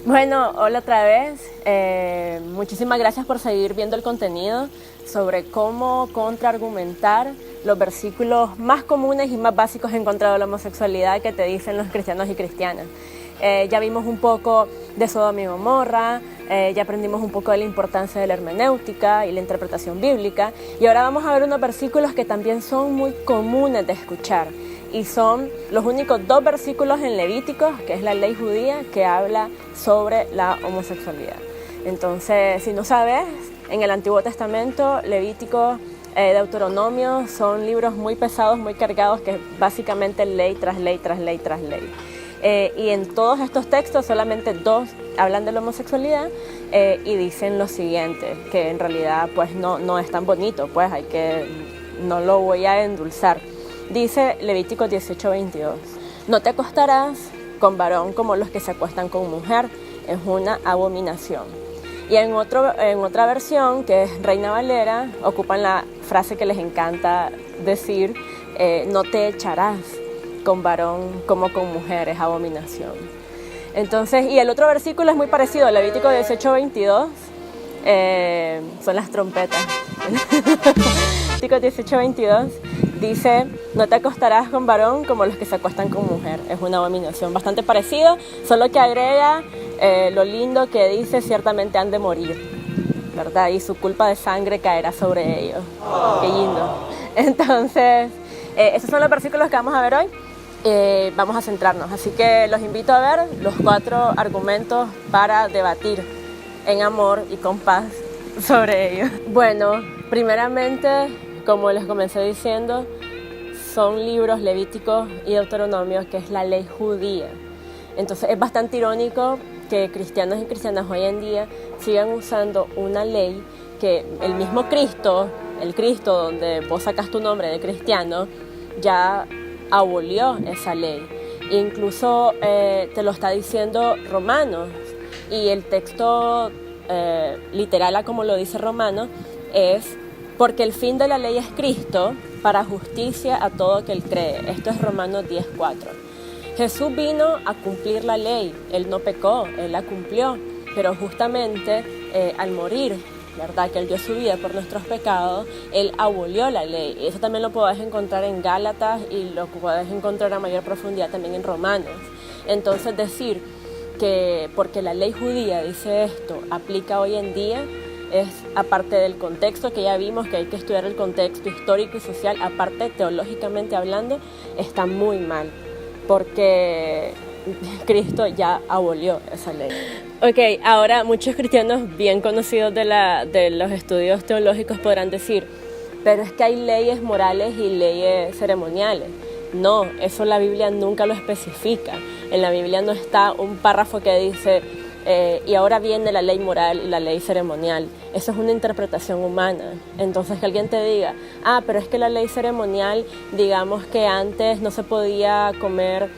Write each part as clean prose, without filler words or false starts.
Bueno, hola otra vez. Muchísimas gracias por seguir viendo el contenido sobre cómo contraargumentar los versículos más comunes y más básicos en contra de la homosexualidad que te dicen los cristianos y cristianas. Ya vimos un poco de Sodoma y Gomorra, ya aprendimos un poco de la importancia de la hermenéutica y la interpretación bíblica, y ahora vamos a ver unos versículos que también son muy comunes de escuchar. Y son los únicos dos versículos en Levíticos, que es la ley judía, que habla sobre la homosexualidad. Entonces, si no sabes, en el Antiguo Testamento, Levítico, Deuteronomio, son libros muy pesados, muy cargados, que es básicamente ley tras ley, tras ley, tras ley. Y en todos estos textos, solamente dos hablan de la homosexualidad y dicen lo siguiente, que en realidad pues no es tan bonito, pues no lo voy a endulzar. Dice Levítico 18:22, no te acostarás con varón como los que se acuestan con mujer, es una abominación. Y en otra versión, que es Reina Valera, ocupan la frase que les encanta decir, no te echarás con varón como con mujer, es abominación. Entonces, y el otro versículo es muy parecido, Levítico 18:22, son las trompetas. Levítico 18:22 dice, no te acostarás con varón como los que se acuestan con mujer. Es una abominación bastante parecido, solo que agrega lo lindo que dice, ciertamente han de morir, ¿verdad? Y su culpa de sangre caerá sobre ellos. Qué lindo. Entonces, esos son los versículos que vamos a ver hoy. Vamos a centrarnos. Así que los invito a ver los 4 argumentos para debatir en amor y con paz sobre ellos. Bueno, primeramente, como les comencé diciendo, son libros Levíticos y Deuteronomio, que es la ley judía. Entonces es bastante irónico que cristianos y cristianas hoy en día sigan usando una ley que el mismo Cristo, el Cristo donde vos sacas tu nombre de cristiano, ya abolió esa ley. Incluso te lo está diciendo Romanos, y el texto literal, como lo dice Romanos, es porque el fin de la ley es Cristo para justicia a todo aquel cree. Esto es Romanos 10:4. Jesús vino a cumplir la ley, Él no pecó, Él la cumplió, pero justamente al morir, ¿verdad? Que Él dio su vida por nuestros pecados, Él abolió la ley. Y eso también lo podés encontrar en Gálatas y lo podés encontrar a mayor profundidad también en Romanos. Entonces decir que porque la ley judía dice esto, aplica hoy en día, es aparte del contexto que ya vimos, que hay que estudiar el contexto histórico y social, aparte teológicamente hablando, está muy mal, porque Cristo ya abolió esa ley. Ok, ahora muchos cristianos bien conocidos de los estudios teológicos podrán decir, pero es que hay leyes morales y leyes ceremoniales. No, eso la Biblia nunca lo especifica. En la Biblia no está un párrafo que dice, y ahora viene la ley moral y la ley ceremonial. Eso es una interpretación humana. Entonces que alguien te diga, pero es que la ley ceremonial, digamos que antes no se podía comer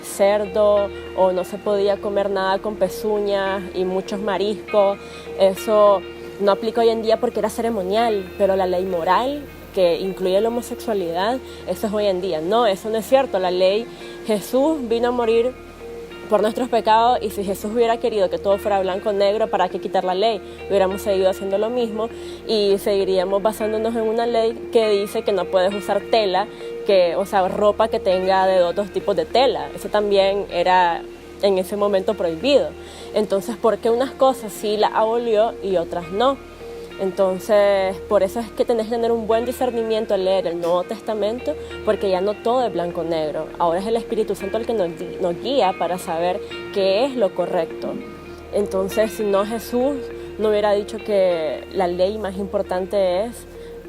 cerdo, o no se podía comer nada con pezuñas y muchos mariscos, eso no aplica hoy en día porque era ceremonial, pero la ley moral, que incluye la homosexualidad, eso es hoy en día. No, eso no es cierto. La ley, Jesús vino a morir por nuestros pecados, y si Jesús hubiera querido que todo fuera blanco o negro, ¿para qué quitar la ley? Hubiéramos seguido haciendo lo mismo y seguiríamos basándonos en una ley que dice que no puedes usar tela, ropa que tenga de otros tipos de tela. Eso también era en ese momento prohibido. Entonces, ¿por qué unas cosas sí las abolió y otras no? Entonces, por eso es que tenés que tener un buen discernimiento al leer el Nuevo Testamento, porque ya no todo es blanco o negro. Ahora es el Espíritu Santo el que nos guía para saber qué es lo correcto. Entonces, si no, Jesús no hubiera dicho que la ley más importante es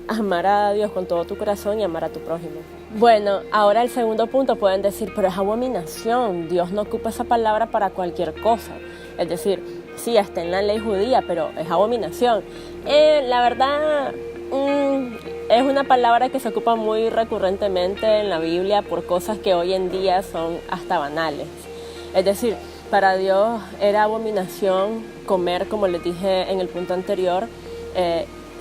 amar a Dios con todo tu corazón y amar a tu prójimo. Bueno, ahora el segundo punto, pueden decir, pero es abominación, Dios no ocupa esa palabra para cualquier cosa. Es decir, sí, está en la ley judía, pero es abominación. La verdad, es una palabra que se ocupa muy recurrentemente en la Biblia por cosas que hoy en día son hasta banales. Es decir, para Dios era abominación comer, como les dije en el punto anterior,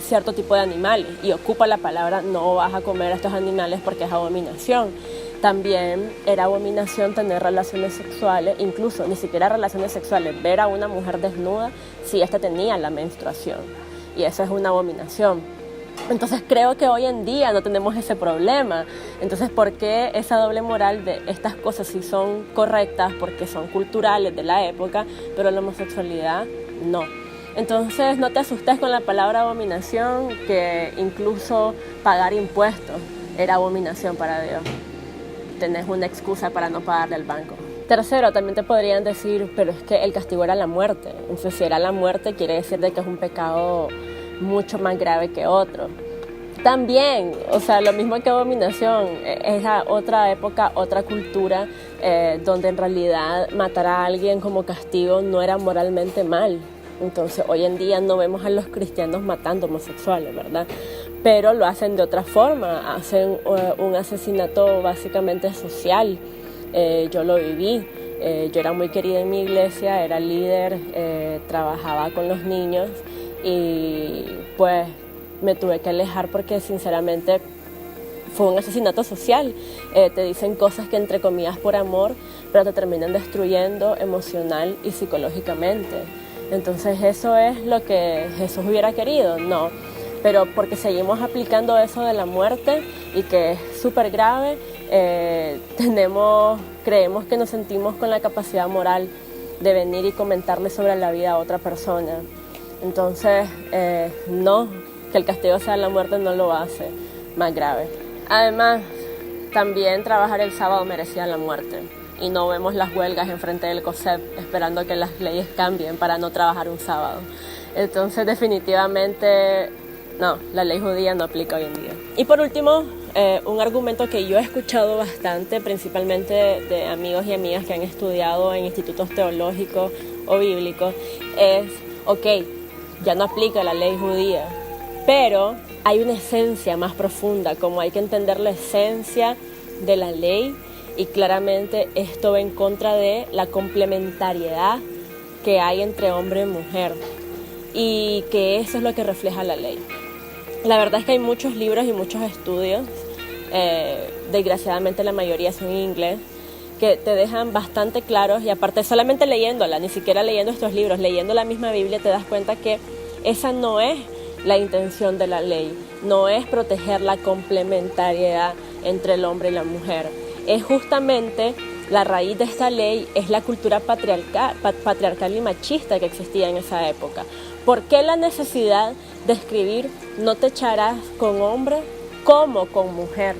cierto tipo de animales, y ocupa la palabra no vas a comer a estos animales porque es abominación. También era abominación tener relaciones sexuales, incluso ni siquiera relaciones sexuales, ver a una mujer desnuda si ésta tenía la menstruación. Y eso es una abominación. Entonces creo que hoy en día no tenemos ese problema. Entonces, ¿por qué esa doble moral de estas cosas sí son correctas porque son culturales de la época, pero la homosexualidad no? Entonces no te asustes con la palabra abominación, que incluso pagar impuestos era abominación para Dios. Tenés una excusa para no pagarle al banco. Tercero, también te podrían decir, pero es que el castigo era la muerte. Entonces, si era la muerte, quiere decir de que es un pecado mucho más grave que otro. También, o sea, lo mismo que abominación, es otra época, otra cultura, donde en realidad matar a alguien como castigo no era moralmente mal. Entonces, hoy en día no vemos a los cristianos matando homosexuales, ¿verdad? Pero lo hacen de otra forma, hacen un asesinato básicamente social. Yo lo viví, yo era muy querida en mi iglesia, era líder, trabajaba con los niños y pues me tuve que alejar porque sinceramente fue un asesinato social. Te dicen cosas que entre comillas por amor, pero te terminan destruyendo emocional y psicológicamente. Entonces, ¿eso es lo que Jesús hubiera querido? No. Pero porque seguimos aplicando eso de la muerte y que es súper grave, creemos que nos sentimos con la capacidad moral de venir y comentarle sobre la vida a otra persona. Entonces, no, que el castigo sea la muerte no lo hace más grave. Además, también trabajar el sábado merecía la muerte. Y no vemos las huelgas enfrente del COSEP esperando que las leyes cambien para no trabajar un sábado. Entonces, definitivamente, no, la ley judía no aplica hoy en día. Y por último, un argumento que yo he escuchado bastante, principalmente de amigos y amigas que han estudiado en institutos teológicos o bíblicos, es, ok, ya no aplica la ley judía, pero hay una esencia más profunda, como hay que entender la esencia de la ley, y claramente esto va en contra de la complementariedad que hay entre hombre y mujer, y que eso es lo que refleja la ley. La verdad es que hay muchos libros y muchos estudios, desgraciadamente la mayoría son en inglés, que te dejan bastante claros, y aparte solamente leyéndola, ni siquiera leyendo estos libros, leyendo la misma Biblia te das cuenta que esa no es la intención de la ley, no es proteger la complementariedad entre el hombre y la mujer. Es justamente la raíz de esta ley, es la cultura patriarcal y machista que existía en esa época. ¿Por qué la necesidad de escribir no te echarás con hombre como con mujer?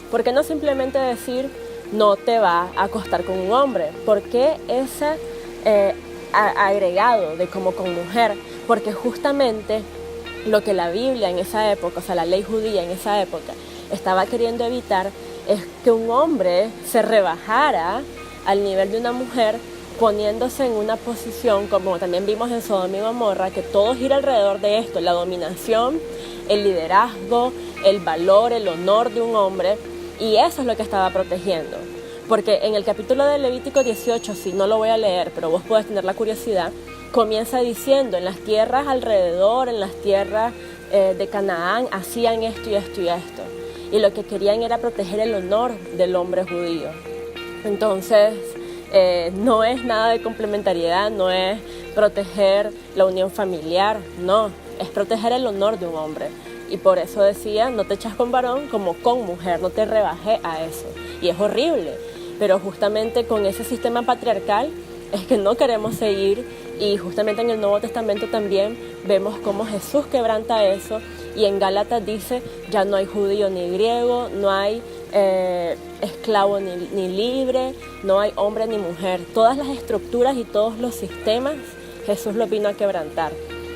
¿Por qué no simplemente decir no te va a acostar con un hombre? ¿Por qué ese agregado de como con mujer? Porque justamente lo que la Biblia en esa época, o sea, la ley judía en esa época, estaba queriendo evitar es que un hombre se rebajara al nivel de una mujer, poniéndose en una posición, como también vimos en Sodoma y Gomorra, que todo gira alrededor de esto, la dominación, el liderazgo, el valor, el honor de un hombre, y eso es lo que estaba protegiendo. Porque en el capítulo de Levítico 18, si no lo voy a leer, pero vos podés tener la curiosidad, comienza diciendo, en las tierras alrededor, en las tierras de Canaán, hacían esto y esto y esto. Y lo que querían era proteger el honor del hombre judío. Entonces, no es nada de complementariedad, no es proteger la unión familiar, no, es proteger el honor de un hombre. Y por eso decía, no te echas con varón como con mujer, no te rebajé a eso. Y es horrible, pero justamente con ese sistema patriarcal es que no queremos seguir, y justamente en el Nuevo Testamento también vemos cómo Jesús quebranta eso, y en Gálatas dice, ya no hay judío ni griego, no hay esclavo ni libre, no hay hombre ni mujer. Todas las estructuras y todos los sistemas Jesús los vino a quebrantar.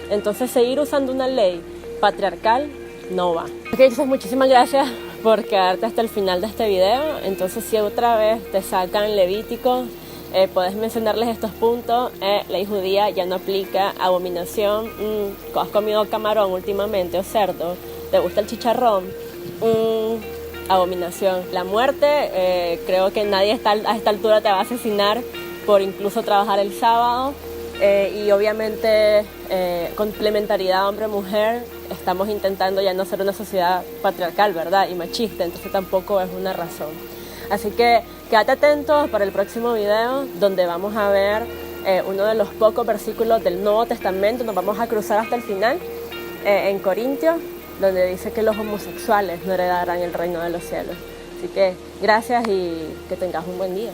Entonces seguir usando una ley patriarcal no va. Ok, entonces muchísimas gracias por quedarte hasta el final de este video. Entonces, si otra vez te sacan Levítico, puedes mencionarles estos puntos. Ley judía ya no aplica, abominación, has comido camarón últimamente o cerdo, te gusta el chicharrón, abominación. La muerte, creo que nadie a esta altura te va a asesinar por incluso trabajar el sábado. Y obviamente complementariedad hombre-mujer, estamos intentando ya no ser una sociedad patriarcal, ¿verdad? Y machista, entonces tampoco es una razón. Así que quédate atento para el próximo video, donde vamos a ver uno de los pocos versículos del Nuevo Testamento. Nos vamos a cruzar hasta el final, en Corintios, donde dice que los homosexuales no heredarán el reino de los cielos. Así que gracias y que tengas un buen día.